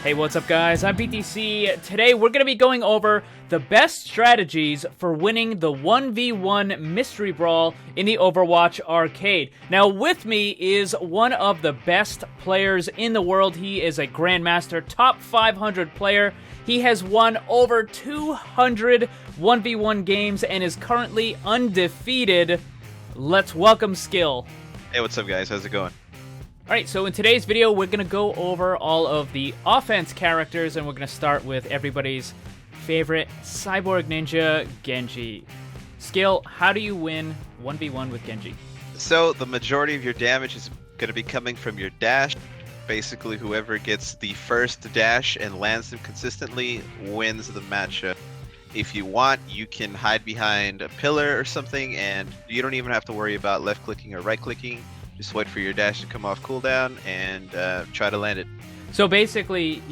Hey, what's up guys? I'm BTC. Today we're going to be going over the best strategies for winning the 1v1 Mystery Brawl in the Overwatch arcade. Now with me is one of the best players in the world. He is a Grandmaster, top 500 player. He has won over 200 1v1 games and is currently undefeated. Let's welcome Skill. Hey, what's up guys? How's it going? Alright, so in today's video, we're going to go over all of the offense characters, and we're going to start with everybody's favorite Cyborg Ninja, Genji. Skill, how do you win 1v1 with Genji? So, the majority of your damage is going to be coming from your dash. Basically, whoever gets the first dash and lands them consistently wins the matchup. If you want, you can hide behind a pillar or something, and you don't even have to worry about left-clicking or right-clicking. Just wait for your dash to come off cooldown and try to land it. So basically,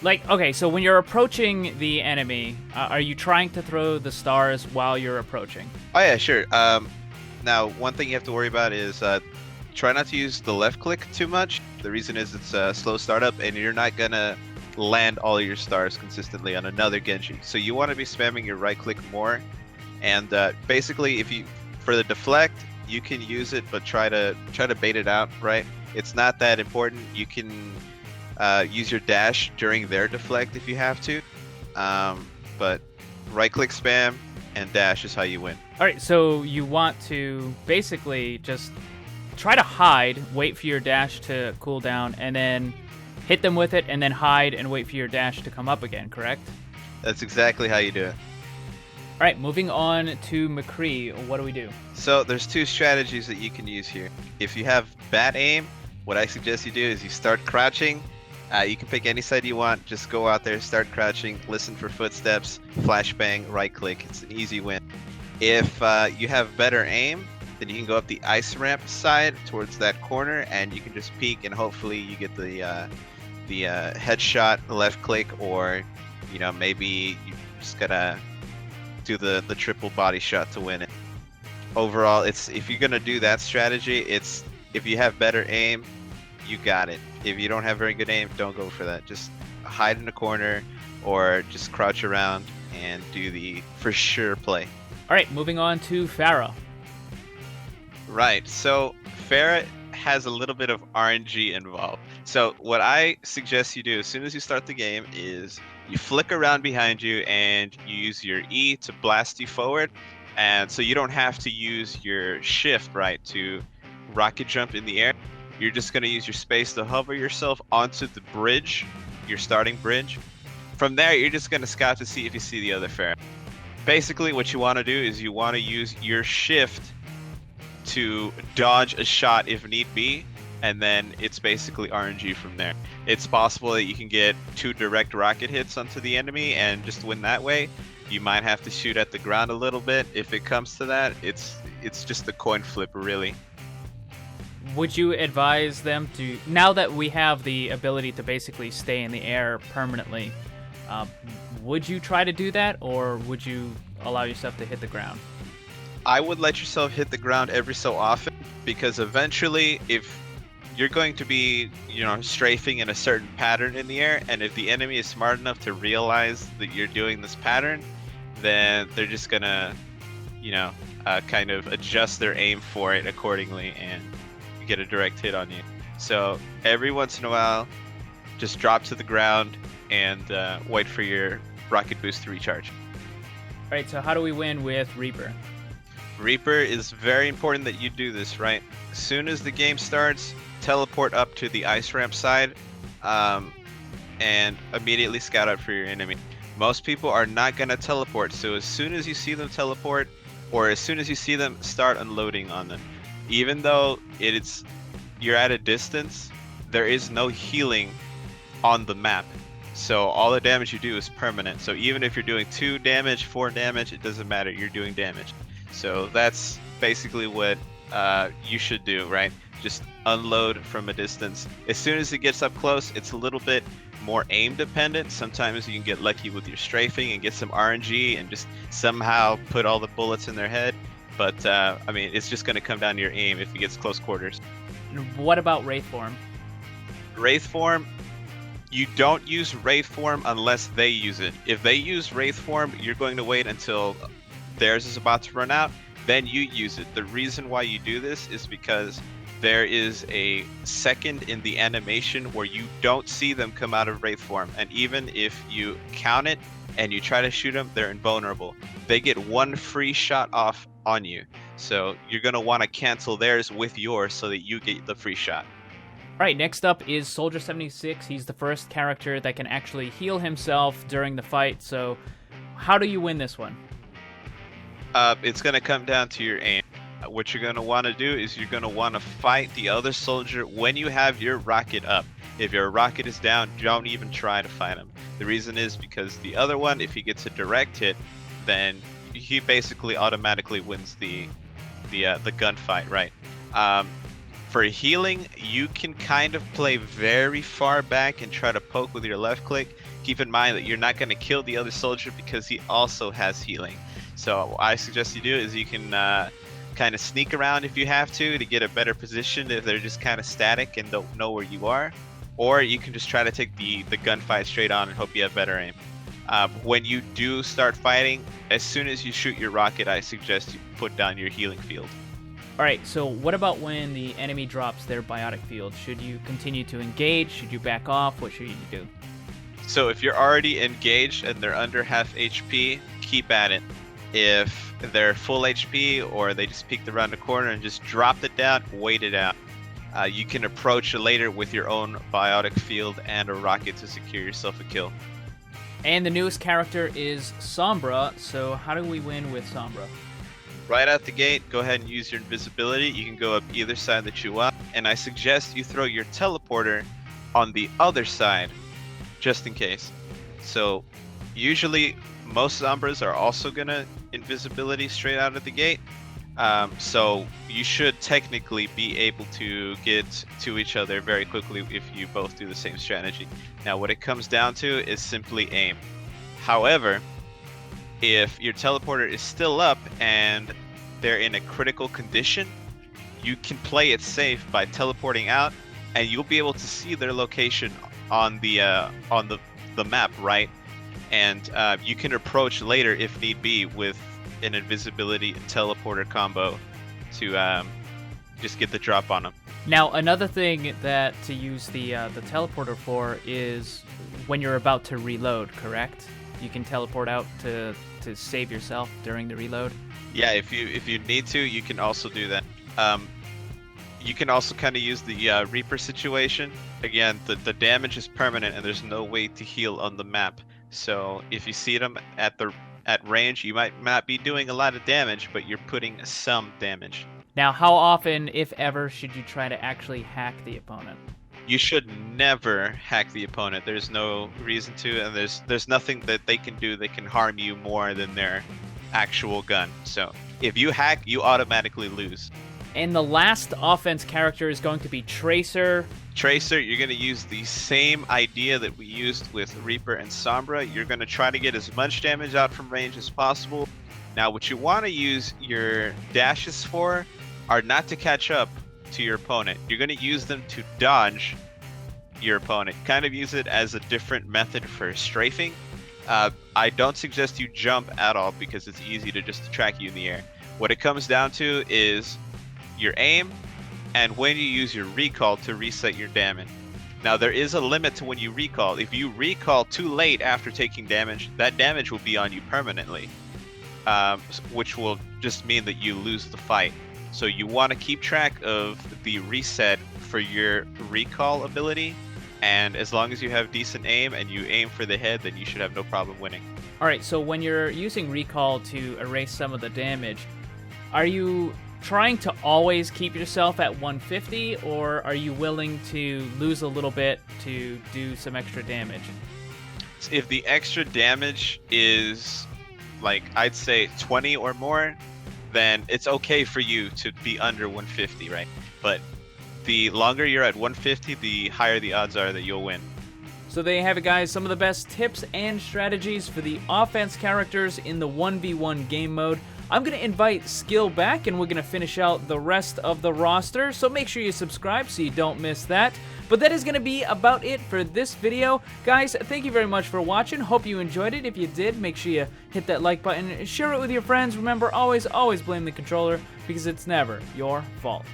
so when you're approaching the enemy, are you trying to throw the stars while you're approaching? Oh yeah, sure. Now, one thing you have to worry about is try not to use the left click too much. The reason is it's a slow startup and you're not going to land all your stars consistently on another Genji. So you want to be spamming your right click more. And basically, for the deflect, you can use it, but try to bait it out, right? It's not that important. You can use your dash during their deflect if you have to, but right-click spam and dash is how you win. All right, so you want to basically just try to hide, wait for your dash to cool down, and then hit them with it, and then hide and wait for your dash to come up again, correct? That's exactly how you do it. All right, moving on to Machree, what do we do? So there's two strategies that you can use here. If you have bad aim, what I suggest you do is you start crouching. You can pick any side you want. Just go out there, start crouching, listen for footsteps, flashbang, right click. It's an easy win. If you have better aim, then you can go up the ice ramp side towards that corner, and you can just peek, and hopefully you get the headshot left click, or maybe you just gotta do the triple body shot to win it. Overall, if you're gonna do that strategy, if you have better aim, you got it. If you don't have very good aim, don't go for that. Just hide in a corner or just crouch around and do the for sure play. All right, moving on to Faro. Right, so Faro has a little bit of RNG involved. So what I suggest you do as soon as you start the game is you flick around behind you and you use your E to blast you forward. And so you don't have to use your shift, right, to rocket jump in the air. You're just going to use your space to hover yourself onto the bridge, your starting bridge. From there, you're just going to scout to see if you see the other Faro. Basically, what you want to do is you want to use your shift to dodge a shot if need be, and then it's basically RNG from there. It's possible that you can get 2 direct rocket hits onto the enemy and just win that way. You might have to shoot at the ground a little bit if it comes to that. It's just a coin flip, really. Would you advise them to, now that we have the ability to basically stay in the air permanently, would you try to do that, or would you allow yourself to hit the ground? I would let yourself hit the ground every so often, because eventually, if you're going to be, strafing in a certain pattern in the air, and if the enemy is smart enough to realize that you're doing this pattern, then they're just gonna, kind of adjust their aim for it accordingly and get a direct hit on you. So every once in a while, just drop to the ground and wait for your rocket boost to recharge. All right, so how do we win with Reaper? Reaper is very important that you do this, right? As soon as the game starts, teleport up to the ice ramp side and immediately scout out for your enemy. Most people are not going to teleport, so as soon as you see them teleport, or as soon as you see them, start unloading on them. Even though you're at a distance, there is no healing on the map. So all the damage you do is permanent. So even if you're doing 2 damage, 4 damage, it doesn't matter, you're doing damage. So that's basically what you should do, right? Just unload from a distance. As soon as it gets up close, it's a little bit more aim dependent. Sometimes you can get lucky with your strafing and get some RNG and just somehow put all the bullets in their head. But it's just going to come down to your aim if it gets close quarters. What about Wraith form? Wraith form, You don't use Wraith form unless they use it. If they use Wraith form, you're going to wait until theirs is about to run out, then you use it. The reason why you do this is because there is a second in the animation where you don't see them come out of Wraith form, and even if you count it and you try to shoot them, they're invulnerable. They get one free shot off on you, so you're going to want to cancel theirs with yours so that you get the free shot. All right, next up is Soldier 76. He's the first character that can actually heal himself during the fight, so how do you win this one? It's going to come down to your aim. What you're going to want to do is you're going to want to fight the other soldier when you have your rocket up. If your rocket is down, don't even try to fight him. The reason is because the other one, if he gets a direct hit, then he basically automatically wins the gunfight, right? For healing, you can kind of play very far back and try to poke with your left click. Keep in mind that you're not going to kill the other soldier because he also has healing. So what I suggest you do is you can kind of sneak around if you have to get a better position if they're just kind of static and don't know where you are. Or you can just try to take the gunfight straight on and hope you have better aim. When you do start fighting, as soon as you shoot your rocket, I suggest you put down your healing field. All right, so what about when the enemy drops their biotic field? Should you continue to engage? Should you back off? What should you do? So if you're already engaged and they're under half HP, keep at it. If they're full HP or they just peeked around the corner and just dropped it down, wait it out. You can approach later with your own biotic field and a rocket to secure yourself a kill. And the newest character is Sombra, so how do we win with Sombra? Right out the gate, go ahead and use your invisibility. You can go up either side that you want, and I suggest you throw your teleporter on the other side, just in case. So usually most Sombras are also gonna invisibility straight out of the gate, so you should technically be able to get to each other very quickly if you both do the same strategy. Now what it comes down to is simply aim. However, if your teleporter is still up and they're in a critical condition, you can play it safe by teleporting out, and you'll be able to see their location on the map, right? And you can approach later if need be with an invisibility and teleporter combo to just get the drop on them. Now, another thing that to use the teleporter for is when you're about to reload, correct? You can teleport out to save yourself during the reload. Yeah, if you need to, you can also do that. You can also kind of use the Reaper situation. Again, the damage is permanent and there's no way to heal on the map. So if you see them at range, you might not be doing a lot of damage, but you're putting some damage. Now, how often, if ever, should you try to actually hack the opponent? You should never hack the opponent. There's no reason to, and there's nothing that they can do that can harm you more than their actual gun. So if you hack, you automatically lose. And the last offense character is going to be Tracer. Tracer, you're going to use the same idea that we used with Reaper and Sombra. You're going to try to get as much damage out from range as possible. Now, what you want to use your dashes for are not to catch up to your opponent. You're going to use them to dodge your opponent. Kind of use it as a different method for strafing. I don't suggest you jump at all because it's easy to just track you in the air. What it comes down to is your aim and when you use your recall to reset your damage. Now there is a limit to when you recall. If you recall too late after taking damage, that damage will be on you permanently, which will just mean that you lose the fight. So you want to keep track of the reset for your recall ability, and as long as you have decent aim and you aim for the head, then you should have no problem winning. Alright, so when you're using recall to erase some of the damage, are you trying to always keep yourself at 150, or are you willing to lose a little bit to do some extra damage? If the extra damage is, like, I'd say 20 or more, then it's okay for you to be under 150, right? But the longer you're at 150, the higher the odds are that you'll win. So there you have it, guys. Some of the best tips and strategies for the offense characters in the 1v1 game mode. I'm going to invite Skill back, and we're going to finish out the rest of the roster, so make sure you subscribe so you don't miss that. But that is going to be about it for this video. Guys, thank you very much for watching. Hope you enjoyed it. If you did, make sure you hit that like button, share it with your friends. Remember, always blame the controller, because it's never your fault.